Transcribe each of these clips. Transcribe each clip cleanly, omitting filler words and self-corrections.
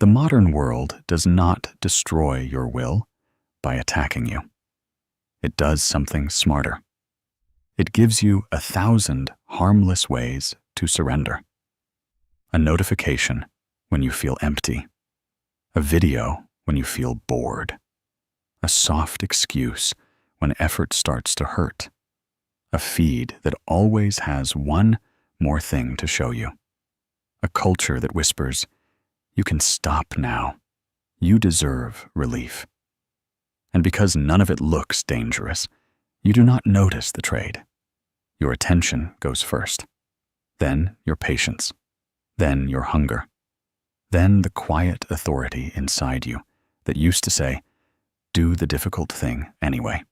The modern world does not destroy your will by attacking you. It does something smarter. It gives you 1,000 harmless ways to surrender. A notification when you feel empty. A video when you feel bored. A soft excuse when effort starts to hurt. A feed that always has one more thing to show you. A culture that whispers, "You can stop now. You deserve relief." And because none of it looks dangerous, you do not notice the trade. Your attention goes first. Then your patience. Then your hunger. Then the quiet authority inside you that used to say, "Do the difficult thing anyway."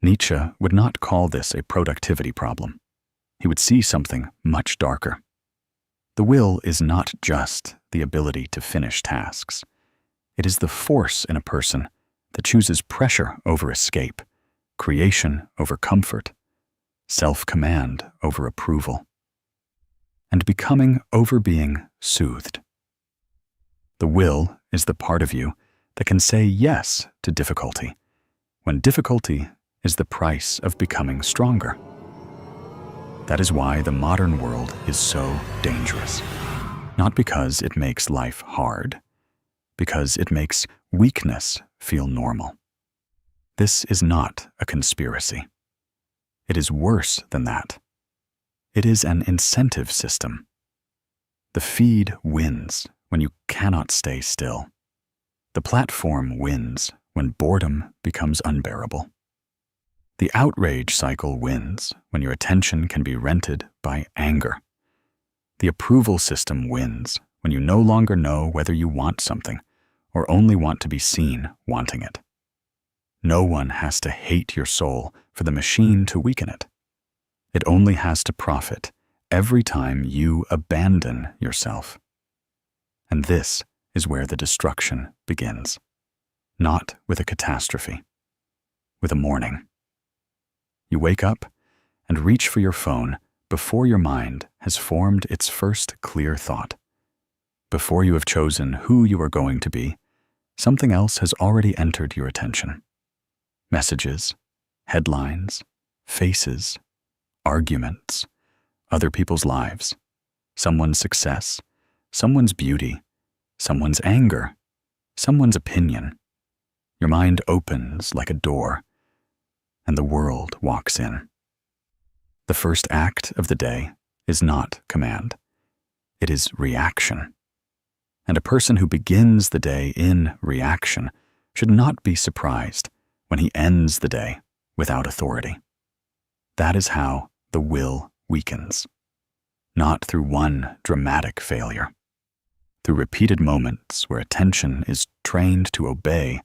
Nietzsche would not call this a productivity problem. He would see something much darker. The will is not just the ability to finish tasks. It is the force in a person that chooses pressure over escape, creation over comfort, self-command over approval, and becoming over being soothed. The will is the part of you that can say yes to difficulty, when difficulty is the price of becoming stronger. That is why the modern world is so dangerous. Not because it makes life hard, because it makes weakness feel normal. This is not a conspiracy. It is worse than that. It is an incentive system. The feed wins when you cannot stay still. The platform wins when boredom becomes unbearable. The outrage cycle wins when your attention can be rented by anger. The approval system wins when you no longer know whether you want something or only want to be seen wanting it. No one has to hate your soul for the machine to weaken it. It only has to profit every time you abandon yourself. And this is where the destruction begins. Not with a catastrophe, with a morning. You wake up and reach for your phone before your mind has formed its first clear thought. Before you have chosen who you are going to be, something else has already entered your attention. Messages, headlines, faces, arguments, other people's lives, someone's success, someone's beauty, someone's anger, someone's opinion. Your mind opens like a door, and the world walks in. The first act of the day is not command. It is reaction. And a person who begins the day in reaction should not be surprised when he ends the day without authority. That is how the will weakens. Not through one dramatic failure. Through repeated moments where attention is trained to obey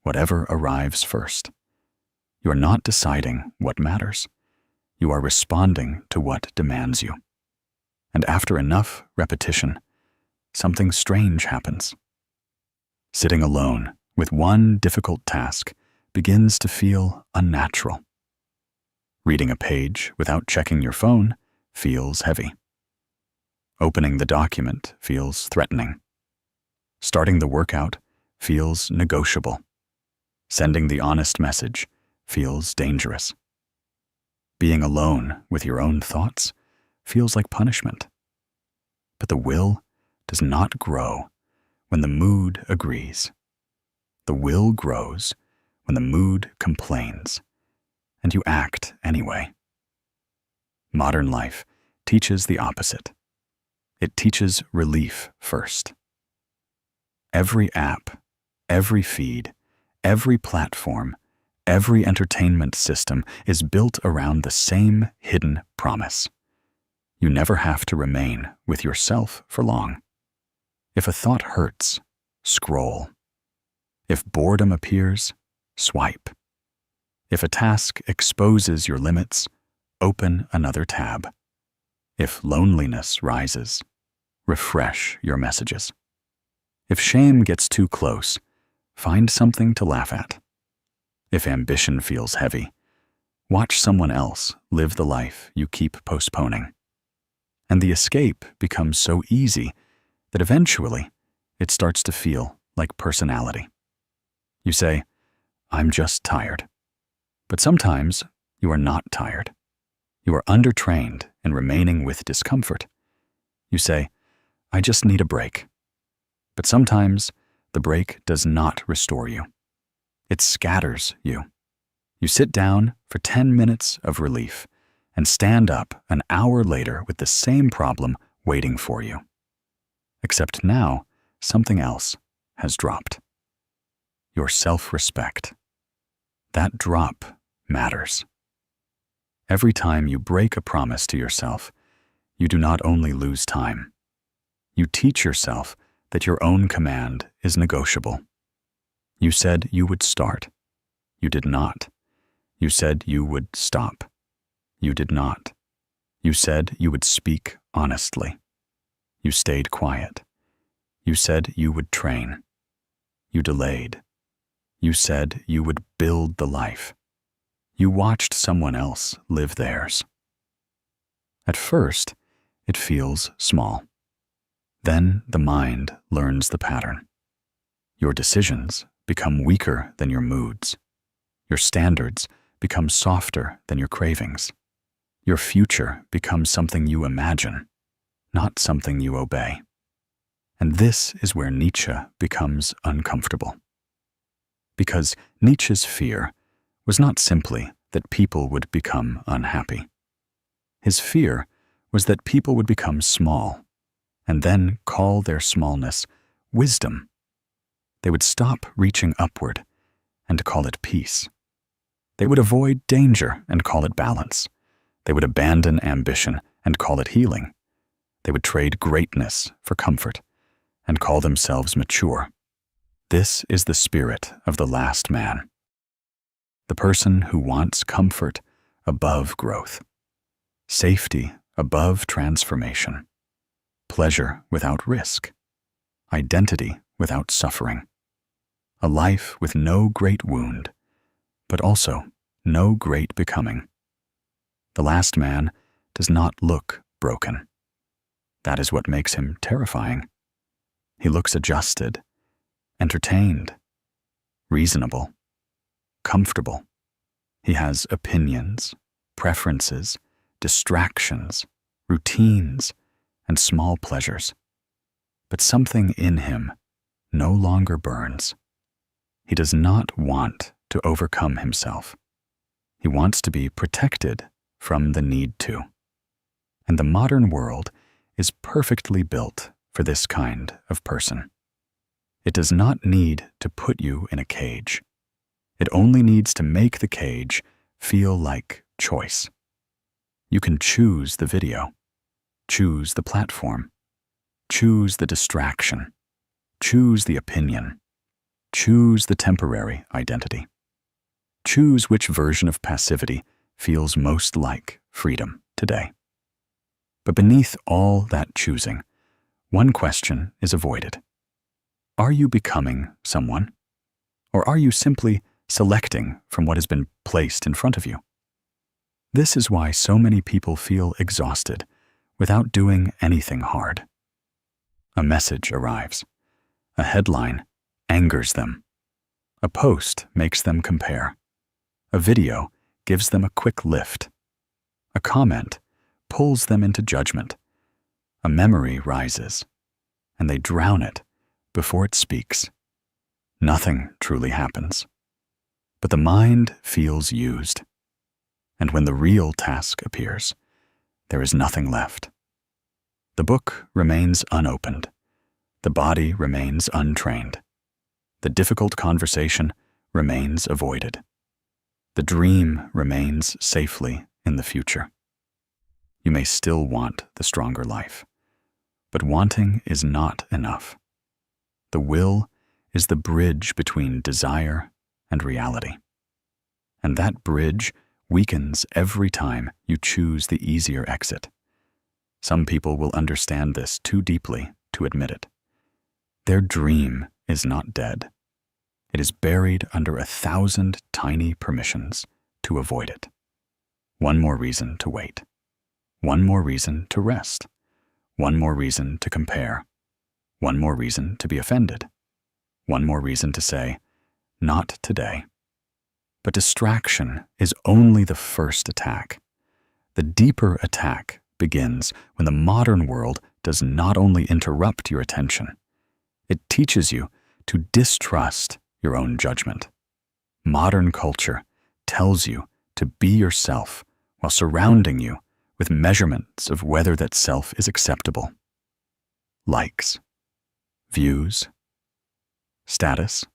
whatever arrives first. You are not deciding what matters. You are responding to what demands you. And after enough repetition, something strange happens. Sitting alone with one difficult task begins to feel unnatural. Reading a page without checking your phone feels heavy. Opening the document feels threatening. Starting the workout feels negotiable. Sending the honest message feels dangerous. Being alone with your own thoughts feels like punishment. But the will does not grow when the mood agrees. The will grows when the mood complains, and you act anyway. Modern life teaches the opposite. It teaches relief first. Every app, every feed, every platform, every entertainment system is built around the same hidden promise. You never have to remain with yourself for long. If a thought hurts, scroll. If boredom appears, swipe. If a task exposes your limits, open another tab. If loneliness rises, refresh your messages. If shame gets too close, find something to laugh at. If ambition feels heavy, watch someone else live the life you keep postponing. And the escape becomes so easy that eventually it starts to feel like personality. You say, "I'm just tired." But sometimes you are not tired. You are undertrained in remaining with discomfort. You say, "I just need a break." But sometimes the break does not restore you. It scatters you. You sit down for 10 minutes of relief and stand up an hour later with the same problem waiting for you. Except now, something else has dropped. Your self-respect. That drop matters. Every time you break a promise to yourself, you do not only lose time. You teach yourself that your own command is negotiable. You said you would start. You did not. You said you would stop. You did not. You said you would speak honestly. You stayed quiet. You said you would train. You delayed. You said you would build the life. You watched someone else live theirs. At first, it feels small. Then the mind learns the pattern. Your decisions become weaker than your moods. Your standards become softer than your cravings. Your future becomes something you imagine, not something you obey. And this is where Nietzsche becomes uncomfortable. Because Nietzsche's fear was not simply that people would become unhappy. His fear was that people would become small and then call their smallness wisdom. They would stop reaching upward and call it peace. They would avoid danger and call it balance. They would abandon ambition and call it healing. They would trade greatness for comfort and call themselves mature. This is the spirit of the last man. The person who wants comfort above growth, safety above transformation, pleasure without risk, identity without suffering, a life with no great wound, but also no great becoming. The last man does not look broken. That is what makes him terrifying. He looks adjusted, entertained, reasonable, comfortable. He has opinions, preferences, distractions, routines, and small pleasures. But something in him no longer burns. He does not want to overcome himself. He wants to be protected from the need to. And the modern world is perfectly built for this kind of person. It does not need to put you in a cage. It only needs to make the cage feel like choice. You can choose the video, choose the platform, choose the distraction, choose the opinion, choose the temporary identity. Choose which version of passivity feels most like freedom today. But beneath all that choosing, one question is avoided. Are you becoming someone? Or are you simply selecting from what has been placed in front of you? This is why so many people feel exhausted without doing anything hard. A message arrives. A headline angers them. A post makes them compare. A video gives them a quick lift. A comment pulls them into judgment. A memory rises, and they drown it before it speaks. Nothing truly happens. But the mind feels used. And when the real task appears, there is nothing left. The book remains unopened. The body remains untrained. The difficult conversation remains avoided. The dream remains safely in the future. You may still want the stronger life, but wanting is not enough. The will is the bridge between desire and reality. And that bridge weakens every time you choose the easier exit. Some people will understand this too deeply to admit it. Their dream is not dead. It is buried under 1,000 tiny permissions to avoid it. One more reason to wait. One more reason to rest. One more reason to compare. One more reason to be offended. One more reason to say, "Not today." But distraction is only the first attack. The deeper attack begins when the modern world does not only interrupt your attention, it teaches you to distrust your own judgment. Modern culture tells you to be yourself while surrounding you with measurements of whether that self is acceptable. Likes, views, status,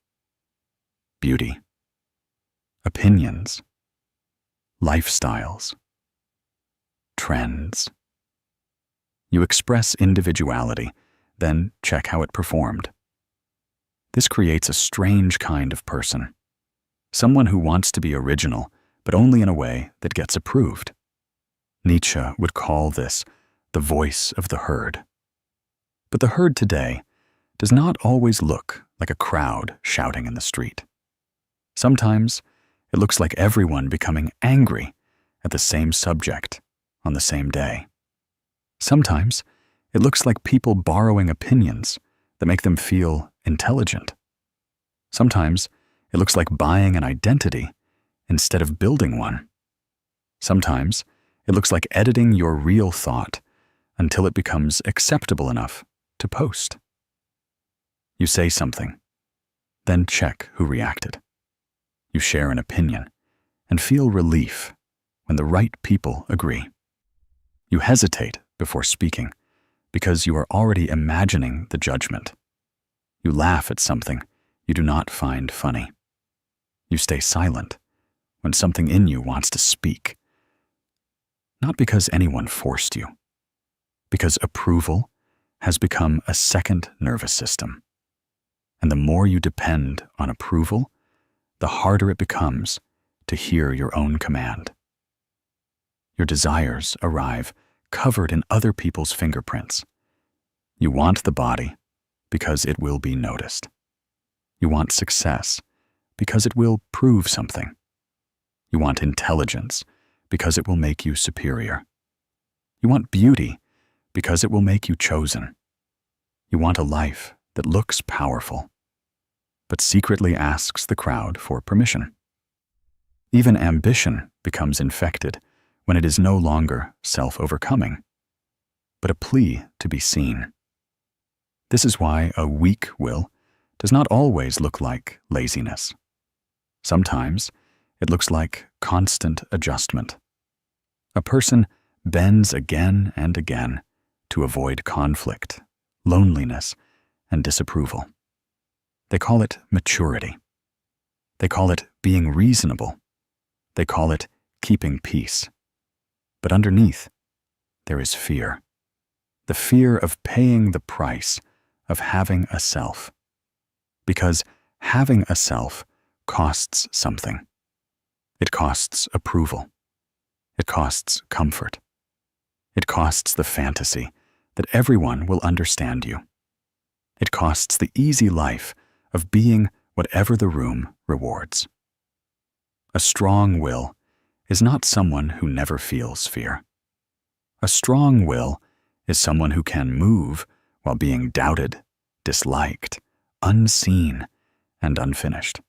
beauty, opinions, lifestyles, trends. You express individuality, then check how it performed. This creates a strange kind of person, someone who wants to be original, but only in a way that gets approved. Nietzsche would call this the voice of the herd. But the herd today does not always look like a crowd shouting in the street. Sometimes it looks like everyone becoming angry at the same subject on the same day. Sometimes it looks like people borrowing opinions that make them feel intelligent. Sometimes it looks like buying an identity instead of building one. Sometimes it looks like editing your real thought until it becomes acceptable enough to post. You say something, then check who reacted. You share an opinion and feel relief when the right people agree. You hesitate before speaking because you are already imagining the judgment. You laugh at something you do not find funny. You stay silent when something in you wants to speak. Not because anyone forced you, because approval has become a second nervous system. And the more you depend on approval, the harder it becomes to hear your own command. Your desires arrive covered in other people's fingerprints. You want the body because it will be noticed. You want success because it will prove something. You want intelligence because it will make you superior. You want beauty because it will make you chosen. You want a life that looks powerful, but secretly asks the crowd for permission. Even ambition becomes infected when it is no longer self-overcoming, but a plea to be seen. This is why a weak will does not always look like laziness. Sometimes it looks like constant adjustment. A person bends again and again to avoid conflict, loneliness, and disapproval. They call it maturity. They call it being reasonable. They call it keeping peace. But underneath, there is fear. The fear of paying the price of having a self. Because having a self costs something. It costs approval. It costs comfort. It costs the fantasy that everyone will understand you. It costs the easy life of being whatever the room rewards. A strong will is not someone who never feels fear. A strong will is someone who can move while being doubted, disliked, unseen, and unfinished.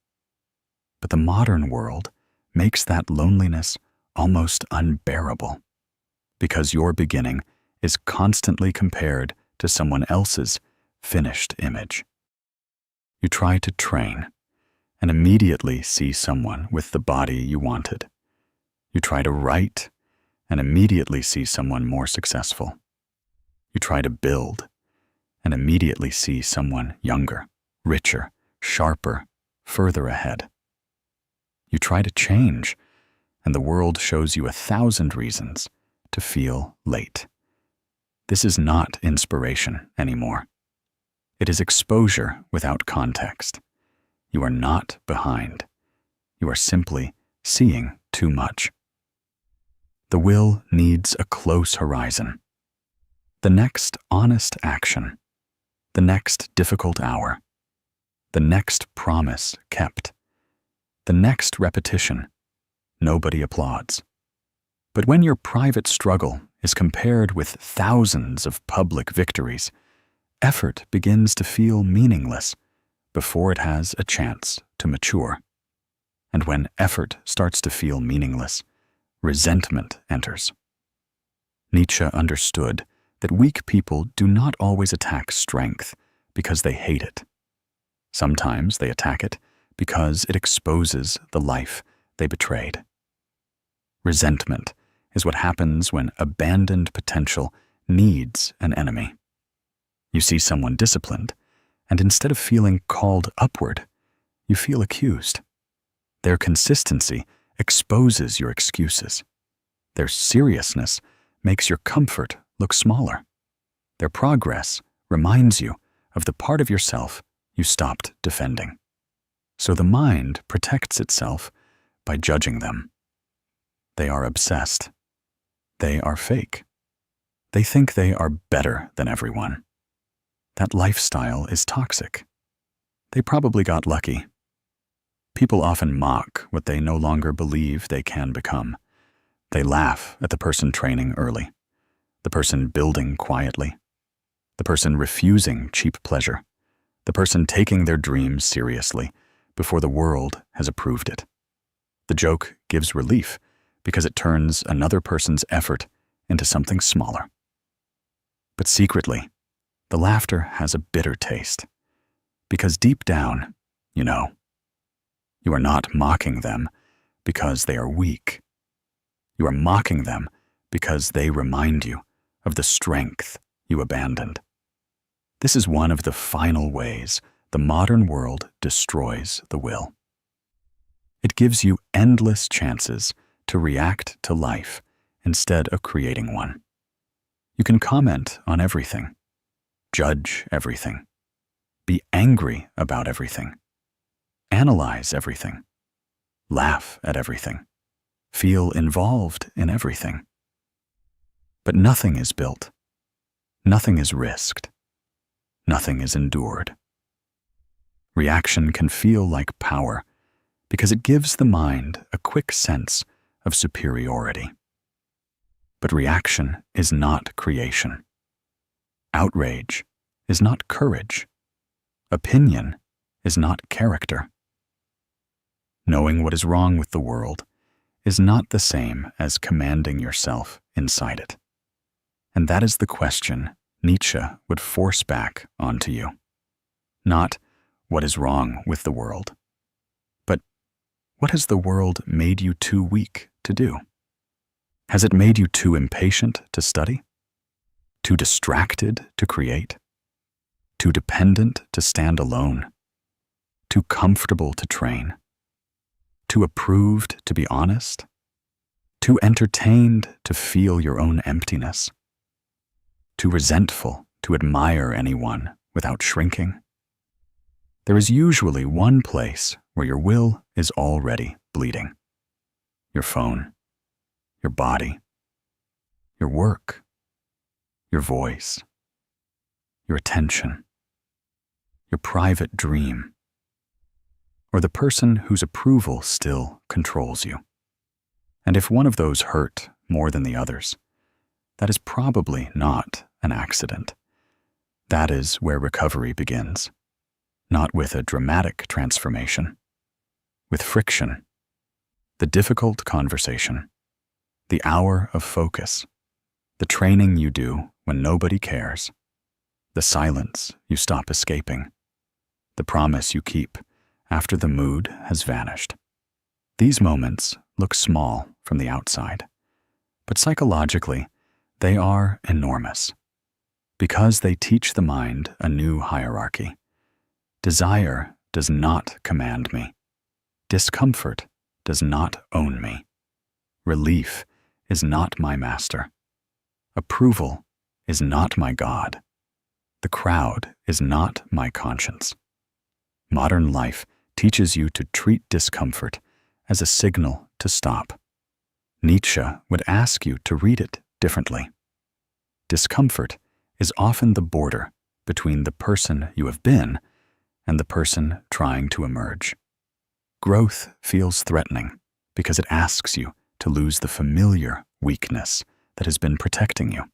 But the modern world makes that loneliness almost unbearable, because your beginning is constantly compared to someone else's finished image. You try to train and immediately see someone with the body you wanted. You try to write and immediately see someone more successful. You try to build and immediately see someone younger, richer, sharper, further ahead. You try to change, and the world shows you 1,000 reasons to feel late. This is not inspiration anymore. It is exposure without context. You are not behind. You are simply seeing too much. The will needs a close horizon. The next honest action, the next difficult hour, the next promise kept, the next repetition. Nobody applauds. But when your private struggle is compared with thousands of public victories, Effort begins to feel meaningless before it has a chance to mature. And when effort starts to feel meaningless, resentment enters. Nietzsche understood that weak people do not always attack strength because they hate it. Sometimes they attack it because it exposes the life they betrayed. Resentment is what happens when abandoned potential needs an enemy. You see someone disciplined, and instead of feeling called upward, you feel accused. Their consistency exposes your excuses. Their seriousness makes your comfort look smaller. Their progress reminds you of the part of yourself you stopped defending. So the mind protects itself by judging them. They are obsessed. They are fake. They think they are better than everyone. That lifestyle is toxic. They probably got lucky. People often mock what they no longer believe they can become. They laugh at the person training early, the person building quietly, the person refusing cheap pleasure, the person taking their dreams seriously before the world has approved it. The joke gives relief because it turns another person's effort into something smaller. But secretly, the laughter has a bitter taste, because deep down, you know, you are not mocking them because they are weak. You are mocking them because they remind you of the strength you abandoned. This is one of the final ways the modern world destroys the will. It gives you endless chances to react to life instead of creating one. You can comment on everything, judge everything, be angry about everything, analyze everything, laugh at everything, feel involved in everything. But nothing is built, nothing is risked, nothing is endured. Reaction can feel like power because it gives the mind a quick sense of superiority. But reaction is not creation. Outrage is not courage. Opinion is not character. Knowing what is wrong with the world is not the same as commanding yourself inside it. And that is the question Nietzsche would force back onto you. Not what is wrong with the world, but what has the world made you too weak to do? Has it made you too impatient to study? Too distracted to create? Too dependent to stand alone? Too comfortable to train? Too approved to be honest? Too entertained to feel your own emptiness? Too resentful to admire anyone without shrinking? There is usually one place where your will is already bleeding. Your phone, your body, your work, your voice, your attention, your private dream, or the person whose approval still controls you. And if one of those hurt more than the others, that is probably not an accident. That is where recovery begins, not with a dramatic transformation, with friction, the difficult conversation, the hour of focus, the training you do when nobody cares, the silence you stop escaping, the promise you keep after the mood has vanished. These moments look small from the outside, but psychologically, they are enormous because they teach the mind a new hierarchy. Desire does not command me. Discomfort does not own me. Relief is not my master. Approval is not my God. The crowd is not my conscience. Modern life teaches you to treat discomfort as a signal to stop. Nietzsche would ask you to read it differently. Discomfort is often the border between the person you have been and the person trying to emerge. Growth feels threatening because it asks you to lose the familiar weakness that has been protecting you.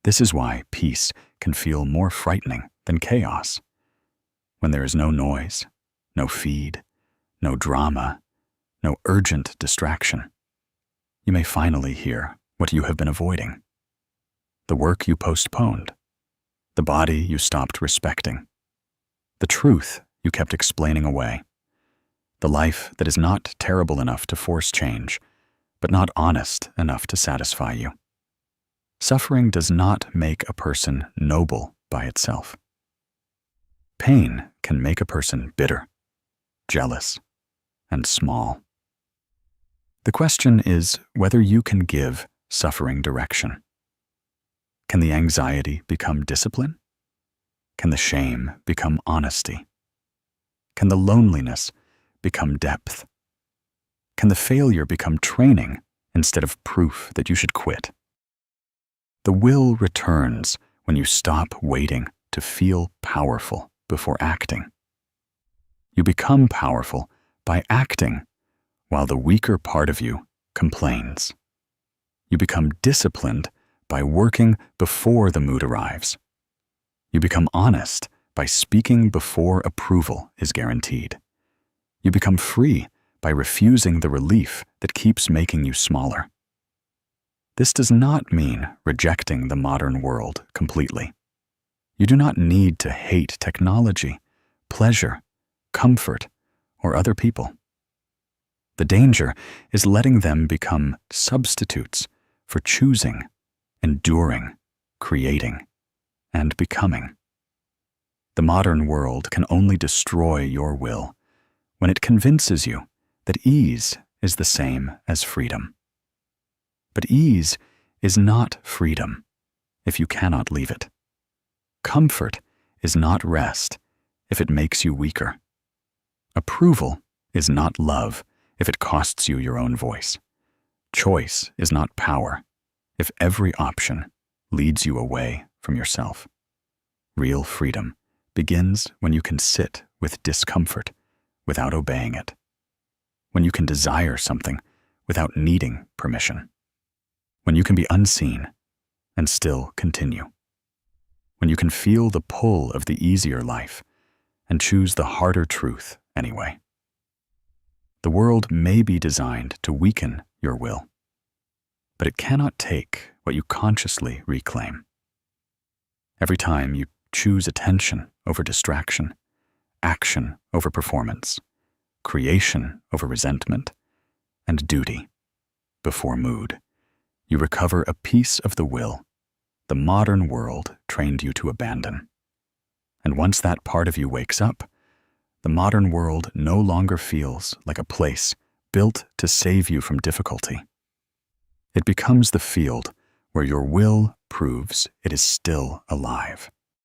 This is why peace can feel more frightening than chaos. When there is no noise, no feed, no drama, no urgent distraction, you may finally hear what you have been avoiding. The work you postponed, the body you stopped respecting, the truth you kept explaining away, the life that is not terrible enough to force change, but not honest enough to satisfy you. Suffering does not make a person noble by itself. Pain can make a person bitter, jealous, and small. The question is whether you can give suffering direction. Can the anxiety become discipline? Can the shame become honesty? Can the loneliness become depth? Can the failure become training instead of proof that you should quit? The will returns when you stop waiting to feel powerful before acting. You become powerful by acting while the weaker part of you complains. You become disciplined by working before the mood arrives. You become honest by speaking before approval is guaranteed. You become free by refusing the relief that keeps making you smaller. This does not mean rejecting the modern world completely. You do not need to hate technology, pleasure, comfort, or other people. The danger is letting them become substitutes for choosing, enduring, creating, and becoming. The modern world can only destroy your will when it convinces you that ease is the same as freedom. But ease is not freedom if you cannot leave it. Comfort is not rest if it makes you weaker. Approval is not love if it costs you your own voice. Choice is not power if every option leads you away from yourself. Real freedom begins when you can sit with discomfort without obeying it, when you can desire something without needing permission, when you can be unseen and still continue, when you can feel the pull of the easier life and choose the harder truth anyway. The world may be designed to weaken your will, but it cannot take what you consciously reclaim. Every time you choose attention over distraction, action over performance, creation over resentment, and duty before mood, you recover a piece of the will the modern world trained you to abandon. And once that part of you wakes up, the modern world no longer feels like a place built to save you from difficulty. It becomes the field where your will proves it is still alive.